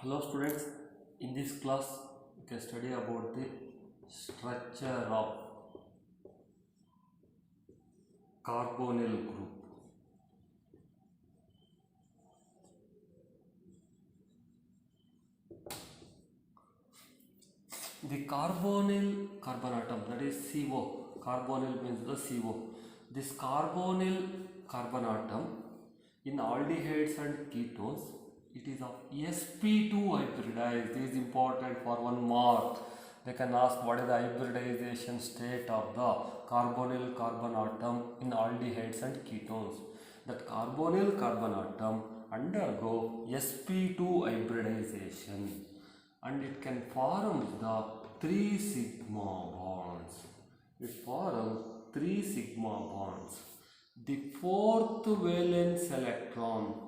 Hello students, in this class we can study about the structure of carbonyl group. The carbonyl carbon atom, that is CO, carbonyl means the CO. This carbonyl carbon atom in aldehydes and ketones, it is of sp2 hybridized. This is important for one mark. They can ask what is the hybridization state of the carbonyl carbon atom in aldehydes and ketones. That carbonyl carbon atom undergo sp2 hybridization and it can form the 3 sigma bonds. It forms 3 sigma bonds. The fourth valence electron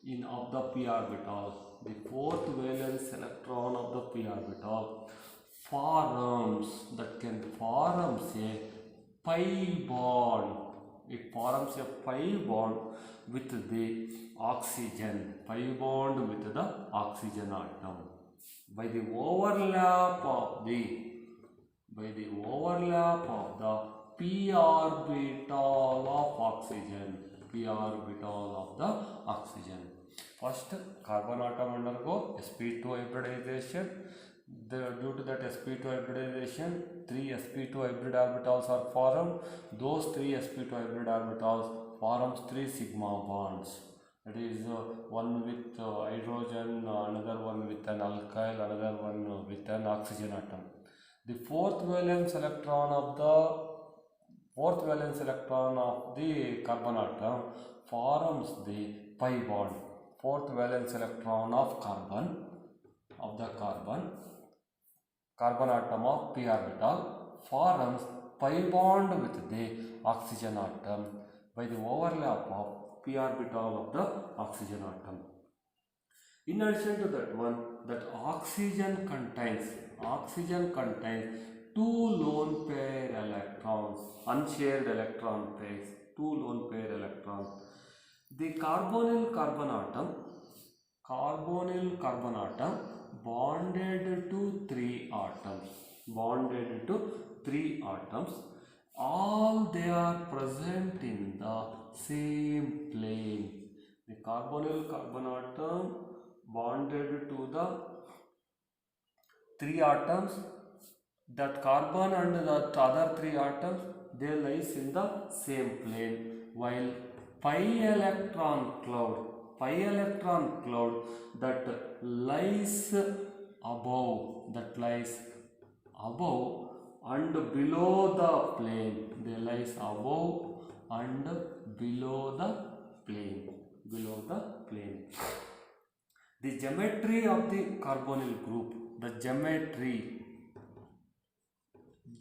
in of the p orbital, the fourth valence electron of the p orbital forms that can forms a pi bond. It forms a pi bond with the oxygen, pi bond with the oxygen atom by the overlap of the p orbital of oxygen, First, carbon atom undergo sp2 hybridization. Due to that sp2 hybridization, 3 sp2 hybrid orbitals are formed. Those 3 sp2 hybrid orbitals forms 3 sigma bonds. That is one with hydrogen, another one with an alkyl, another one with an oxygen atom. The fourth valence electron of the carbon atom forms the pi bond. Fourth valence electron of the carbon atom of p orbital forms pi bond with the oxygen atom by the overlap of p orbital of the oxygen atom. In addition to that one, that oxygen contains two lone pair electrons, unshared electron pairs, two lone pair electrons. The carbonyl carbon atom bonded to three atoms. All they are present in the same plane. The carbonyl carbon atom bonded to the three atoms. That carbon and the other three atoms, they lies in the same plane, while pi electron cloud that lies above and below the plane. They lies above and below the plane. The geometry of the carbonyl group,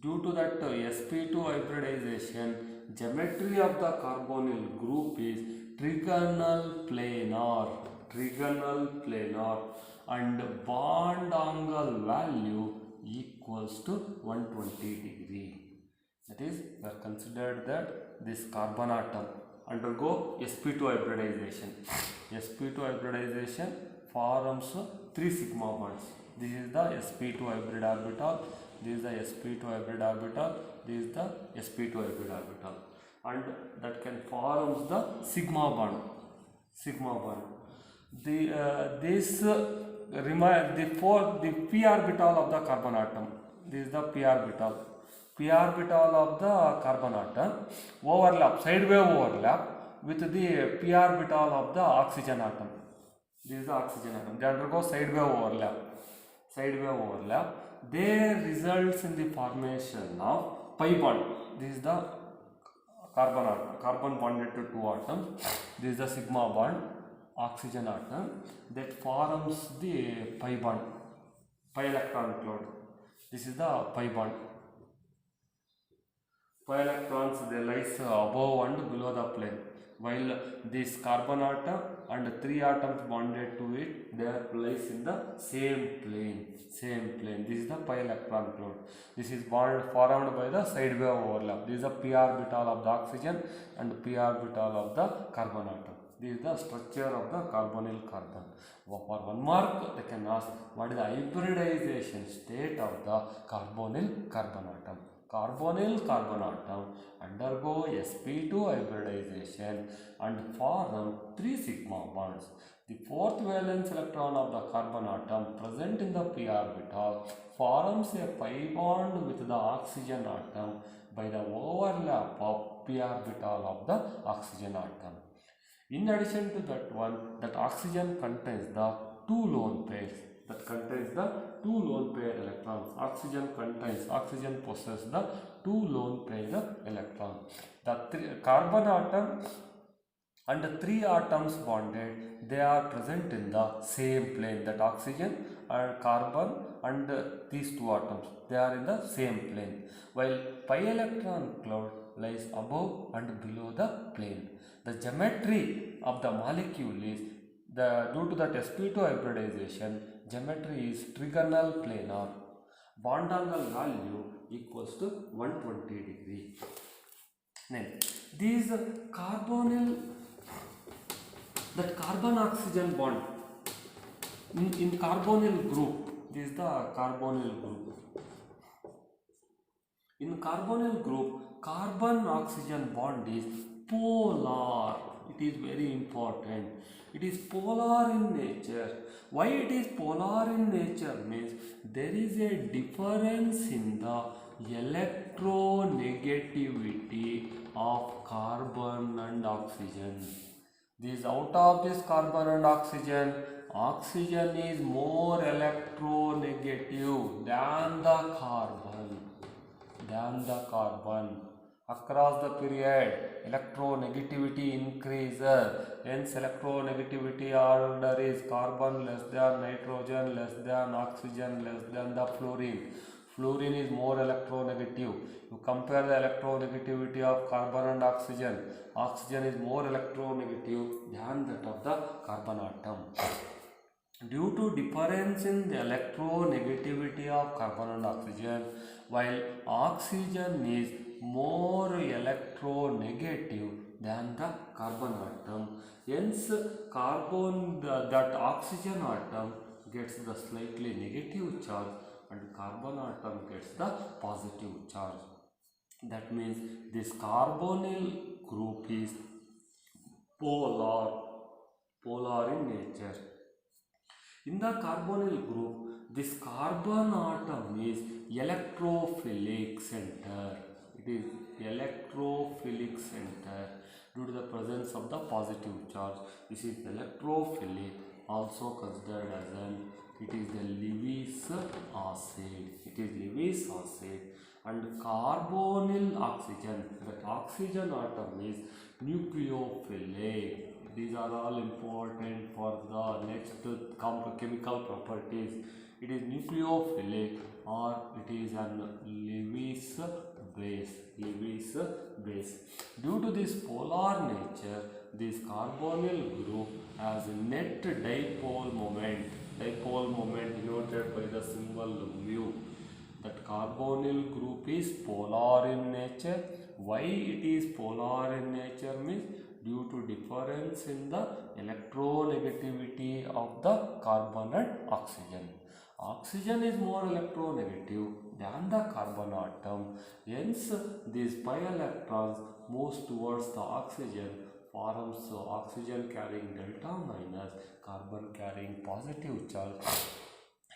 due to that sp2 hybridization, geometry of the carbonyl group is trigonal planar and bond angle value equals to 120 degree. That is, we are considered that this carbon atom undergo sp2 hybridization. sp2 hybridization forms 3 sigma bonds. This is the sp2 hybrid orbital, this is the sp2 hybrid orbital, this is the sp2 hybrid orbital, and that can form the sigma bond. The p orbital of the carbon atom, this is the p orbital of the carbon atom sideway overlap with the p orbital of the oxygen atom. This is the oxygen atom. They undergo sideway overlap. They results in the formation of pi bond. This is the carbon bonded to two atoms. This is the sigma bond, oxygen atom, that forms the pi bond, pi electron cloud. This is the pi bond. Pi electrons, they lies above and below the plane. while this carbon atom and 3 atoms bonded to it, they are placed in the same plane. This is the pi electron cloud. This is bond formed by the side wave overlap. This is the p orbital of the oxygen and p orbital of the carbon atom. This is the structure of the carbonyl carbon. For 1 mark, they can ask what is the hybridization state of the carbonyl carbon atom. Carbonyl carbon atom undergo sp2 hybridization and form 3 sigma bonds. The fourth valence electron of the carbon atom present in the p orbital forms a pi bond with the oxygen atom by the overlap of p orbital of the oxygen atom. In addition to that one, that oxygen contains the 2 lone pairs. Electrons. Oxygen possesses the 2 lone pair of electrons. The carbon atom and the 3 atoms bonded, they are present in the same plane. That oxygen and carbon and these 2 atoms, they are in the same plane. While pi electron cloud lies above and below the plane. The geometry of the molecule is due to that sp2 hybridization, geometry is trigonal planar. Bond angle value equals to 120 degree. Then these that carbon oxygen bond in carbonyl group, this is the carbonyl group. In carbonyl group, carbon oxygen bond is polar. It is very important. It is polar in nature. Why it is polar in nature means there is a difference in the electronegativity of carbon and oxygen. This out of this carbon and oxygen is more electronegative than the carbon. Across the period, electronegativity increases. Hence, electronegativity order is carbon less than nitrogen less than oxygen less than the fluorine. Fluorine is more electronegative. You compare the electronegativity of carbon and oxygen. Oxygen is more electronegative than that of the carbon atom. Due to difference in the electronegativity of carbon and oxygen, while oxygen is more electronegative than the carbon atom, hence that oxygen atom gets the slightly negative charge and carbon atom gets the positive charge. That means this carbonyl group is polar in nature. In the carbonyl group, this carbon atom is electrophilic center. It is electrophilic center due to the presence of the positive charge. This is electrophilic, also considered as it is the Lewis acid. And carbonyl oxygen, that oxygen atom is nucleophilic. These are all important for the next chemical properties. It is nucleophilic or it is an Lewis base. Due to this polar nature, this carbonyl group has net dipole moment denoted by the symbol mu. That carbonyl group is polar in nature. Why it is polar in nature means due to difference in the electronegativity of the carbon and oxygen. Oxygen is more electronegative than the carbon atom. Hence, these pi electrons moves towards the oxygen, forms oxygen carrying delta minus, carbon carrying positive charge.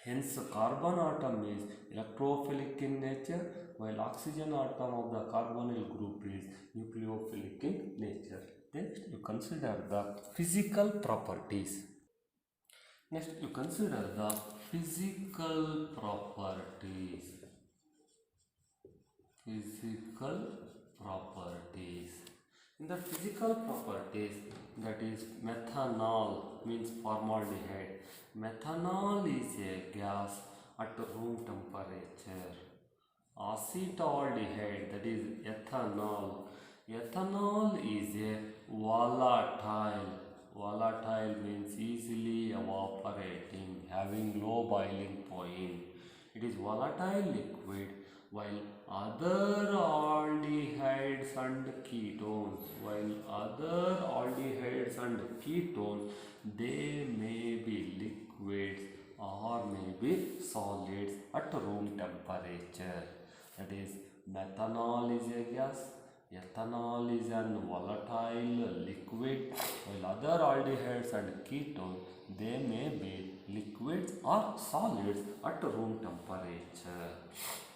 Hence, carbon atom is electrophilic in nature, while oxygen atom of the carbonyl group is nucleophilic in nature. Next, you consider the physical properties. In the physical properties, that is methanol means formaldehyde. Methanol is a gas at room temperature. Acetaldehyde, that is ethanol, Ethanol is a volatile. Volatile means easily evaporating, having low boiling point. It is volatile liquid, while other aldehydes and ketones, they may be liquids or may be solids at room temperature. That is, methanol is a gas, ethanol is an volatile liquid, while other aldehydes and ketones, they may be liquids or solids at room temperature.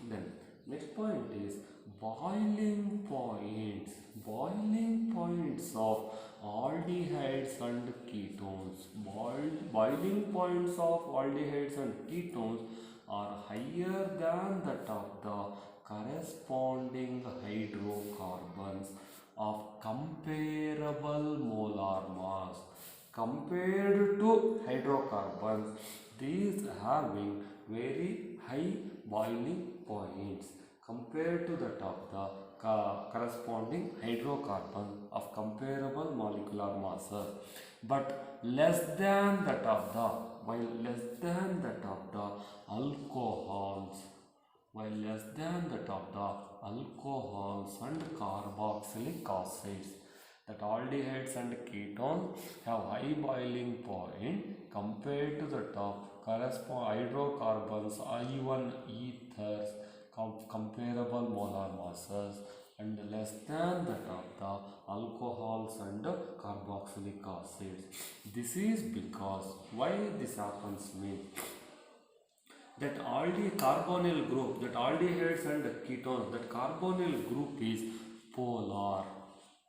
Then next point is boiling points. Boiling points of aldehydes and ketones. Boiling points of aldehydes and ketones are higher than that of the corresponding hydrocarbons of comparable molar mass. Compared to hydrocarbons, these having very high boiling points compared to that of the corresponding hydrocarbon of comparable molecular masses, but less than that of the alcohols, and carboxylic acids. That aldehydes and ketones have high boiling point compared to the top hydrocarbons or even ethers comparable molar masses, and less than that of the alcohols and carboxylic acids. This is because why this happens means that carbonyl group, that aldehydes and ketones, that carbonyl group is polar.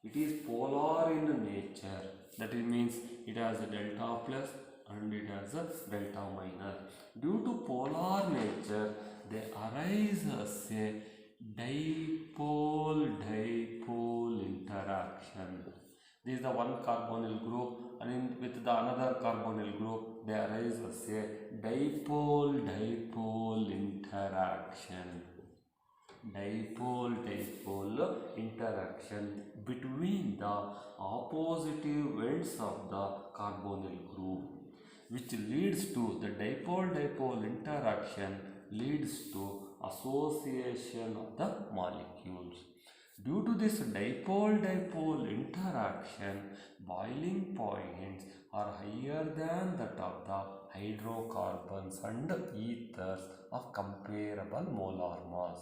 It is polar in nature. That means it has a delta plus and it has a delta minus. Due to polar nature, they arise as a dipole-dipole interaction. This is the one carbonyl group, and with the another carbonyl group, they arise as a dipole-dipole interaction. Dipole-dipole interaction between the oppositive ends of the carbonyl group, which leads to the dipole-dipole interaction leads to association of the molecules. Due to this dipole-dipole interaction, boiling points are higher than that of the hydrocarbons and ethers of comparable molar mass.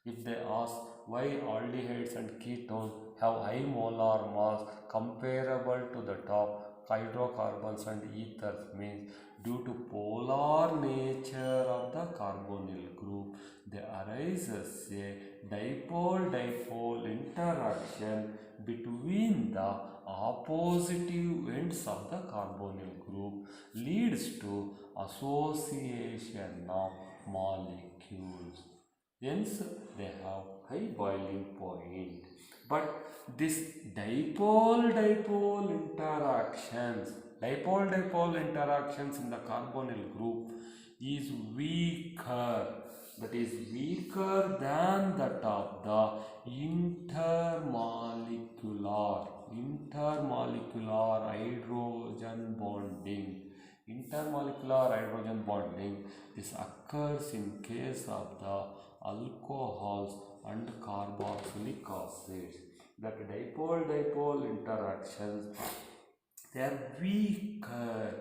If they ask why aldehydes and ketones have high molar mass comparable to the top hydrocarbons and ethers, means due to polar nature of the carbonyl group, they arise as a dipole-dipole interaction between the oppositive ends of the carbonyl group leads to association of molecules. Hence, they have high boiling point. But this dipole-dipole interactions in the carbonyl group is weaker. That is weaker than that of the intermolecular hydrogen bonding. Intermolecular hydrogen bonding, this occurs in case of the alcohols and carboxylic acids. That dipole-dipole interactions, they are weaker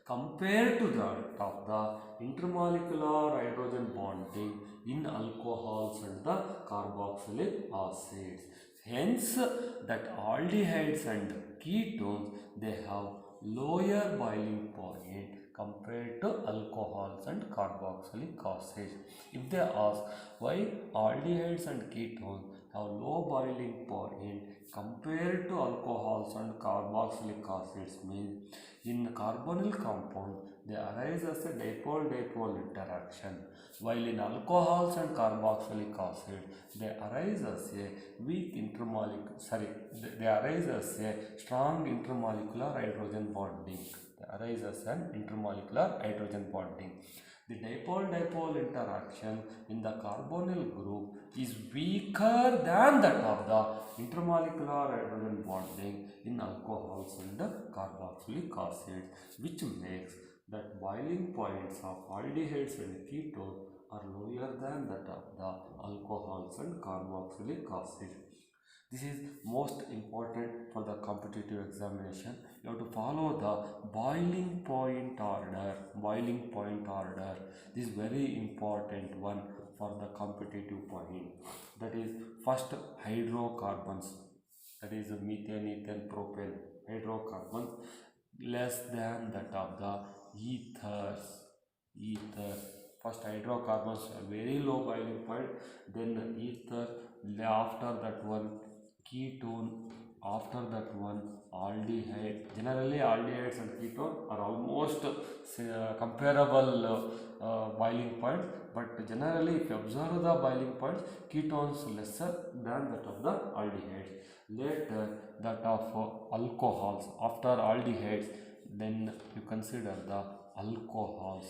compared to that of the intermolecular hydrogen bonding in alcohols and the carboxylic acids. Hence, that aldehydes and ketones, they have lower boiling point compared to alcohols and carboxylic acids. If they ask why aldehydes and ketones have low boiling point compared to alcohols and carboxylic acids, means in carbonyl compound they arise as a dipole-dipole interaction, while in alcohols and carboxylic acid they arise as a they arise as a strong intermolecular hydrogen bonding. They arise as an intermolecular hydrogen bonding. The dipole-dipole interaction in the carbonyl group is weaker than that of the intermolecular hydrogen bonding in alcohols and carboxylic acids, which makes that boiling points of aldehydes and ketones are lower than that of the alcohols and carboxylic acids. This is most important for the competitive examination. You have to follow the boiling point order. Boiling point order. This is very important one for the competitive point. That is first hydrocarbons. That is methane, ethane, propane. Hydrocarbons less than that of the ethers. First hydrocarbons very low boiling point. Then ether. After that one ketone, after that one aldehyde. Generally aldehydes and ketone are almost comparable boiling points, but generally if you observe the boiling points, ketones lesser than that of the aldehydes. Later that of alcohols, after aldehydes, then you consider the alcohols.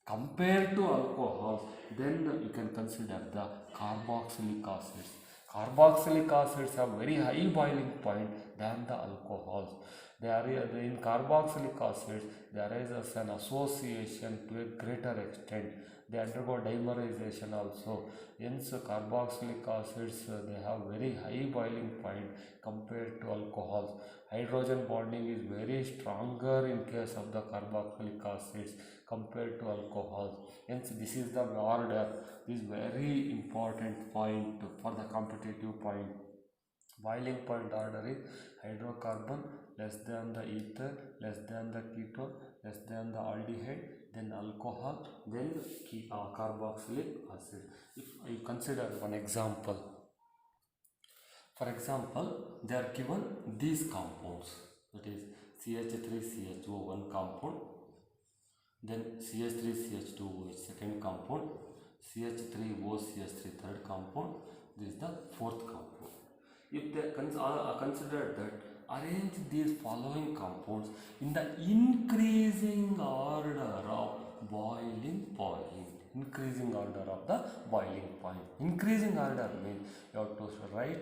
Compared to alcohols, then you can consider the carboxylic acids. Carboxylic acids have very high boiling point than the alcohols. They are in carboxylic acids, there is an association to a greater extent. They undergo dimerization also. Hence, carboxylic acids they have very high boiling point compared to alcohols. Hydrogen bonding is very stronger in case of the carboxylic acids compared to alcohols. Hence, this is the order. This is very important point for the competitive point. Boiling point order is hydrocarbon less than the ether, less than the ketone, less than the aldehyde, then alcohol, then carboxylic acid. If you consider one example, for example, they are given these compounds, that is CH3CHO one compound, then CH3CH2 second compound, CH3OCH3 third compound. This is the fourth compound. If they consider that, arrange these following compounds in the increasing order of boiling point. Increasing order of the boiling point. Increasing order means you have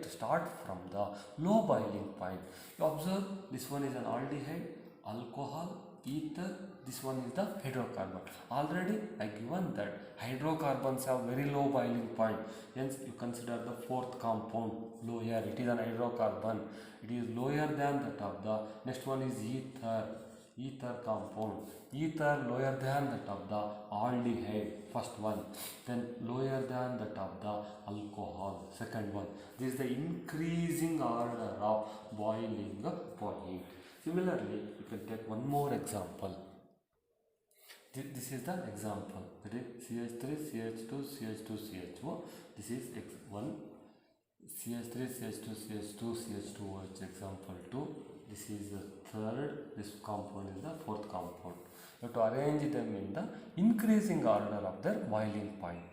to start from the low boiling point. You observe this one is an aldehyde, alcohol, ether. This one is the hydrocarbon. Already I given that hydrocarbons have very low boiling point. Hence you consider the fourth compound lower. It is an hydrocarbon. It is lower than that of the next one is ether. Ether compound. Ether lower than that of the aldehyde. First one. Then lower than that of the alcohol. Second one. This is the increasing order of boiling point. Similarly, you can take one more example. This is the example. That is CH3, CH2, CH2, CHO. This is one. CH3, CH2, CH2, CH2. It's example 2. This is the third. This compound is the fourth compound. You have to arrange them in the increasing order of their boiling point.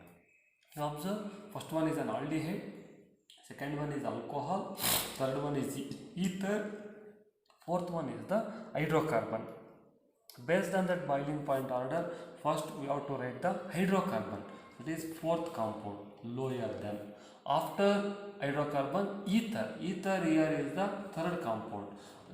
You observe, first one is an aldehyde. Second one is alcohol. Third one is ether. Fourth one is the hydrocarbon. Based on that boiling point order, first we have to write the hydrocarbon. It is fourth compound, lower than. After hydrocarbon, ether. Ether here is the third compound.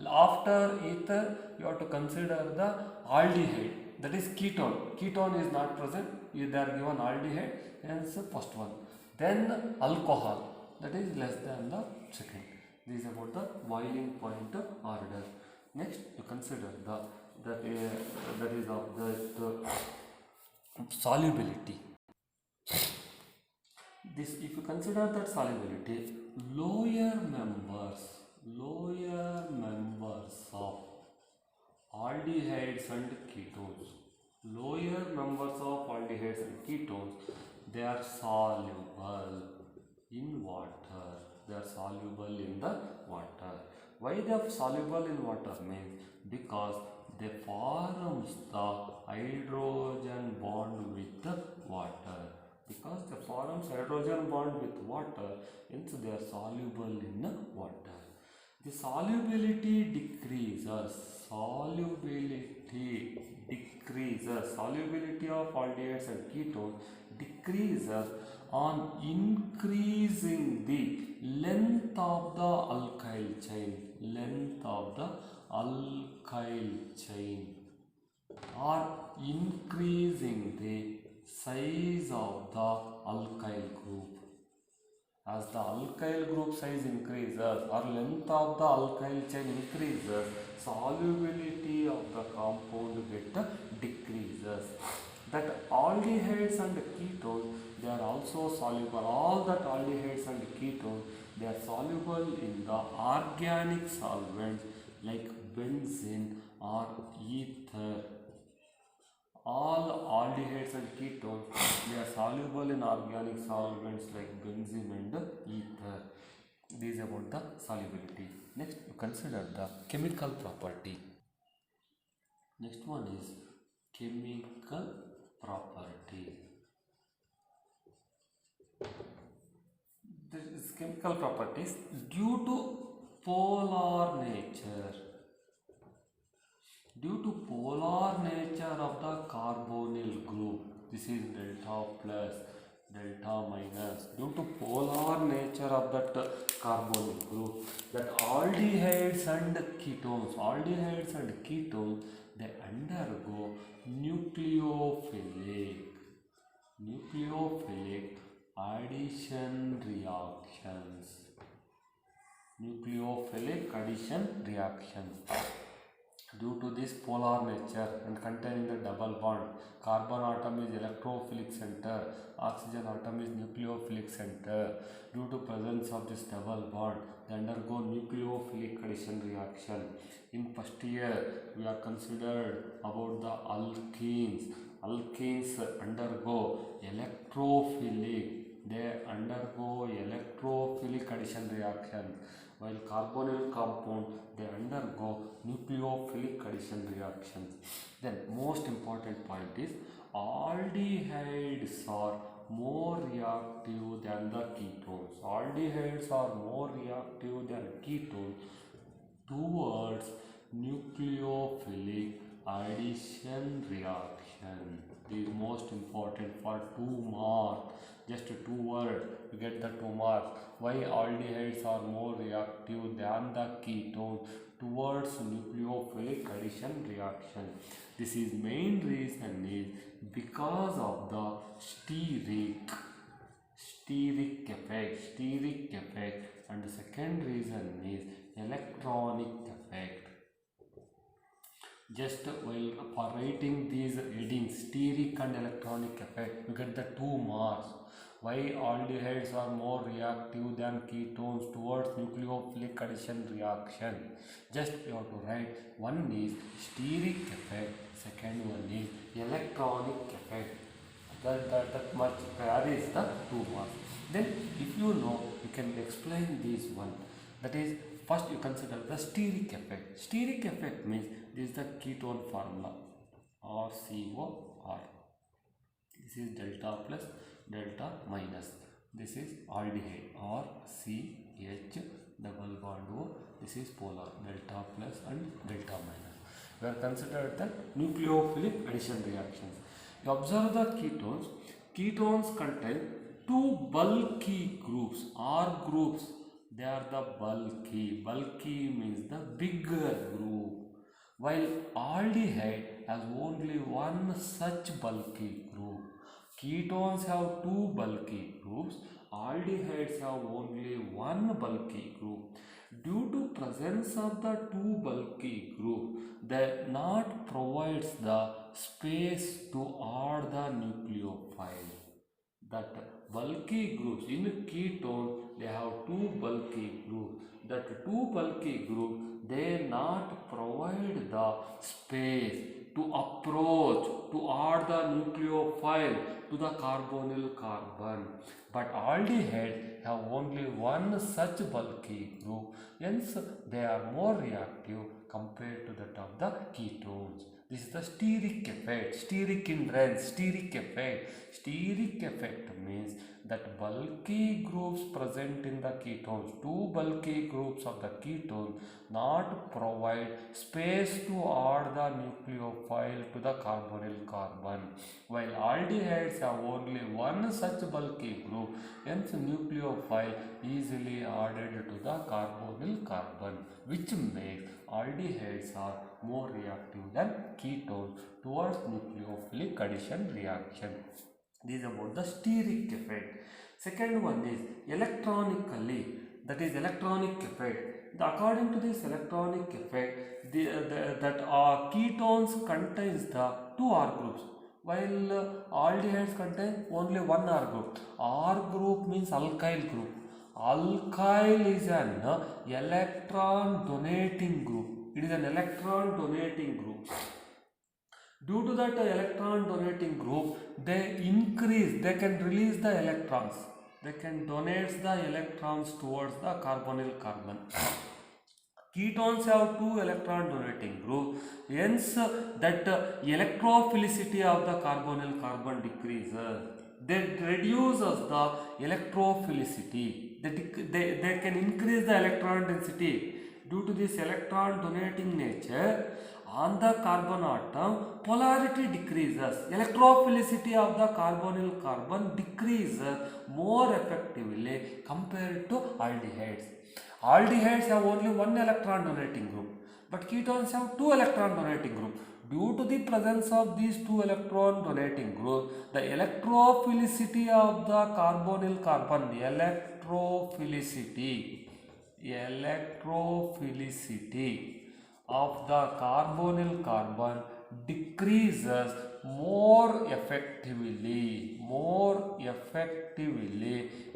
After ether, you have to consider the aldehyde. That is ketone. Ketone is not present. They are given aldehyde. Hence first one. Then alcohol. That is less than the second. This is about the boiling point order. Next, you consider that is of the solubility. This, if you consider that solubility, lower members of aldehydes and ketones, lower members of aldehydes and ketones, they are soluble in water. They are soluble in the water. Why they are soluble in water means because they forms the hydrogen bond with the water. Because they forms hydrogen bond with water, hence they are soluble in the water. The solubility decreases. solubility decreases. Solubility of aldehydes and ketones decreases on increasing the length of the alkyl chain. Length of the alkyl chain, or increasing the size of the alkyl group. As the alkyl group size increases or length of the alkyl chain increases, solubility of the compound decreases. That aldehydes and ketones, they are also soluble. All that aldehydes and ketones, they are soluble in the organic solvents like benzene or ether. All aldehydes and ketones, they are soluble in organic solvents like benzene and ether. This is about the solubility. Next, you consider the chemical property. Next one is chemical property. This is chemical properties due to polar nature. Due to polar nature of the carbonyl group, this is delta plus, delta minus. Due to polar nature of that carbonyl group, that aldehydes and ketones, they undergo nucleophilic addition reactions. Nucleophilic addition reactions. Due to this polar nature and containing the double bond, carbon atom is electrophilic center, oxygen atom is nucleophilic center. Due to presence of this double bond, they undergo nucleophilic addition reaction. In first year, we are considered about the alkenes. Alkenes undergo electrophilic. They undergo electrophilic addition reaction. While carbonyl compound, they undergo nucleophilic addition reactions. Then most important point is aldehydes are more reactive than the ketones. Aldehydes are more reactive than ketones towards nucleophilic addition reaction. This is most important for 2 marks. Just 2 words, you get the 2 marks. Why aldehydes are more reactive than the ketones towards nucleophilic addition reaction? This is main reason is because of the steric effect, and the second reason is electronic effect. Just while for writing these headings, steric and electronic effect, you get the 2 marks. Why aldehydes are more reactive than ketones towards nucleophilic addition reaction? Just you have to write, one is steric effect, second one is electronic effect. That much is the 2 marks. Then if you know, you can explain this one. That is, first you consider the steric effect. Steric effect means this is the ketone formula, or COR. This is delta plus, delta minus. This is aldehyde, or CH double bond O. This is polar, delta plus and delta minus. We are considered the nucleophilic addition reactions. You observe the ketones. Ketones contain 2 bulky groups, R groups. They are the bulky. Bulky means the bigger group. While aldehyde has only one such bulky group. Ketones have 2 bulky groups. Aldehydes have only one bulky group. Due to presence of the 2 bulky group, the knot provides the space to add the nucleophile. That bulky groups in ketone, they have 2 bulky groups. That 2 bulky group, they not provide the space to approach, to add the nucleophile to the carbonyl carbon. But aldehydes have only one such bulky group, hence they are more reactive compared to that of the ketones. This is the steric effect. Steric in range, steric effect. Steric effect means that bulky groups present in the ketones, two bulky groups of the ketone, not provide space to add the nucleophile to the carbonyl carbon, while aldehydes have only one such bulky group, hence nucleophile easily added to the carbonyl carbon, which makes aldehydes are more reactive than ketones towards nucleophilic addition reaction. This is about the steric effect. Second one is electronically, that is electronic effect. According to this electronic effect, that ketones contains the two R groups, while aldehydes contain only one R group. R group means alkyl group. Alkyl is an electron donating group. It is an electron donating group. Due to that electron donating group, they can release the electrons. They can donate the electrons towards the carbonyl carbon. Ketones have two electron donating groups, hence that electrophilicity of the carbonyl carbon decreases. They reduces the electrophilicity. They can increase the electron density. Due to this electron donating nature, on the carbon atom, polarity decreases. Electrophilicity of the carbonyl carbon decreases more effectively compared to aldehydes. Aldehydes have only one electron donating group, but ketones have two electron donating groups. Due to the presence of these two electron donating groups, the electrophilicity of the carbonyl carbon, electrophilicity of the carbonyl carbon decreases more effectively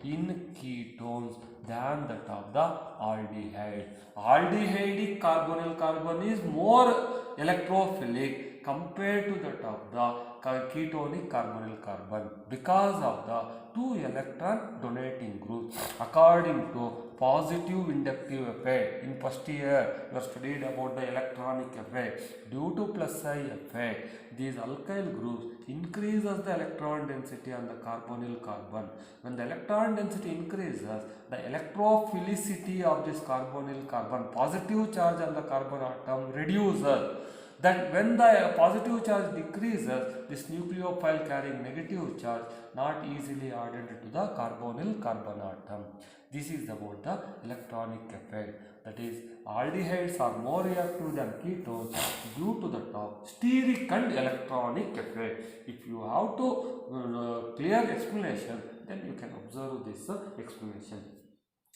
in ketones than that of the aldehyde. Aldehydic carbonyl carbon is more electrophilic compared to that of the ketonic carbonyl carbon because of the two electron donating groups. According to positive inductive effect, in first year we have studied about the electronic effect. Due to plus I effect, these alkyl groups increases the electron density on the carbonyl carbon. When the electron density increases, the electrophilicity of this carbonyl carbon, positive charge on the carbon atom, reduces. That when the positive charge decreases, this nucleophile carrying negative charge not easily added to the carbonyl carbon atom. This is about the electronic effect. That is, aldehydes are more reactive than ketones due to the steric and electronic effect. If you have to clear explanation, then you can observe this explanation.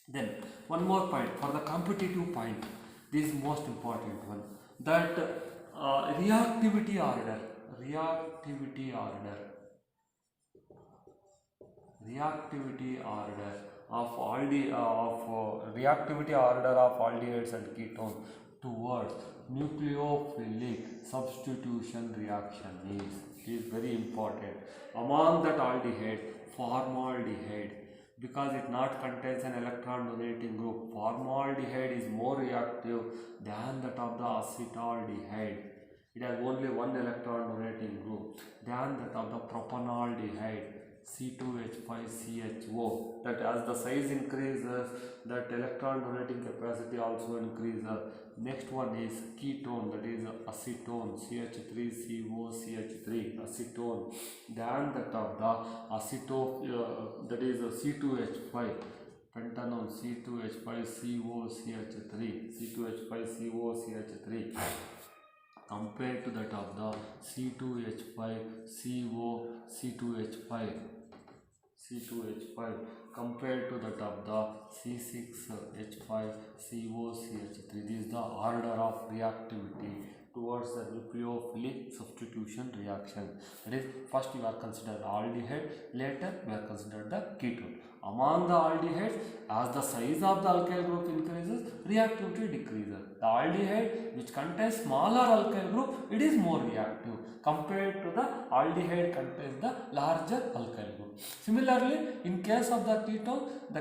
Then one more point for the competitive point. This is most important one. That reactivity order of aldehydes and ketones towards nucleophilic substitution reaction is very important. Among that aldehyde, formaldehyde, because it not contains an electron donating group, formaldehyde is more reactive than that of the acetaldehyde. It has only one electron donating group than that of the propanaldehyde, C2H5CHO. That as the size increases, that electron donating capacity also increases. Next one is ketone, that is acetone, CH3COCH3, acetone, than that of the that is C2H5, pentanone, C2H5COCH3, compared to that of the C2H5 compared to that of the C6H5COCH3. This is the order of reactivity towards the nucleophilic substitution reaction. That is, first you are considered aldehyde, later we are considered the ketone. Among the aldehydes, as the size of the alkyl group increases, reactivity decreases. The aldehyde which contains smaller alkyl group, it is more reactive compared to the aldehyde contains the larger alkyl group. Similarly, in case of the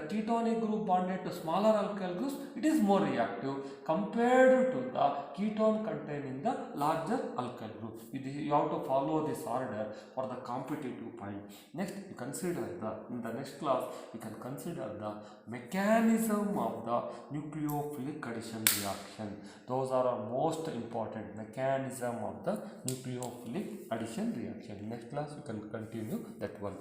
ketonic group bonded to smaller alkyl groups, it is more reactive compared to the ketone containing the larger alkyl group. You have to follow this order for the competitive point. Next, you consider in the next class, you can consider the mechanism of the nucleophilic addition reaction. Those are our most important mechanism of the nucleophilic addition reaction. Next class, we can continue that one.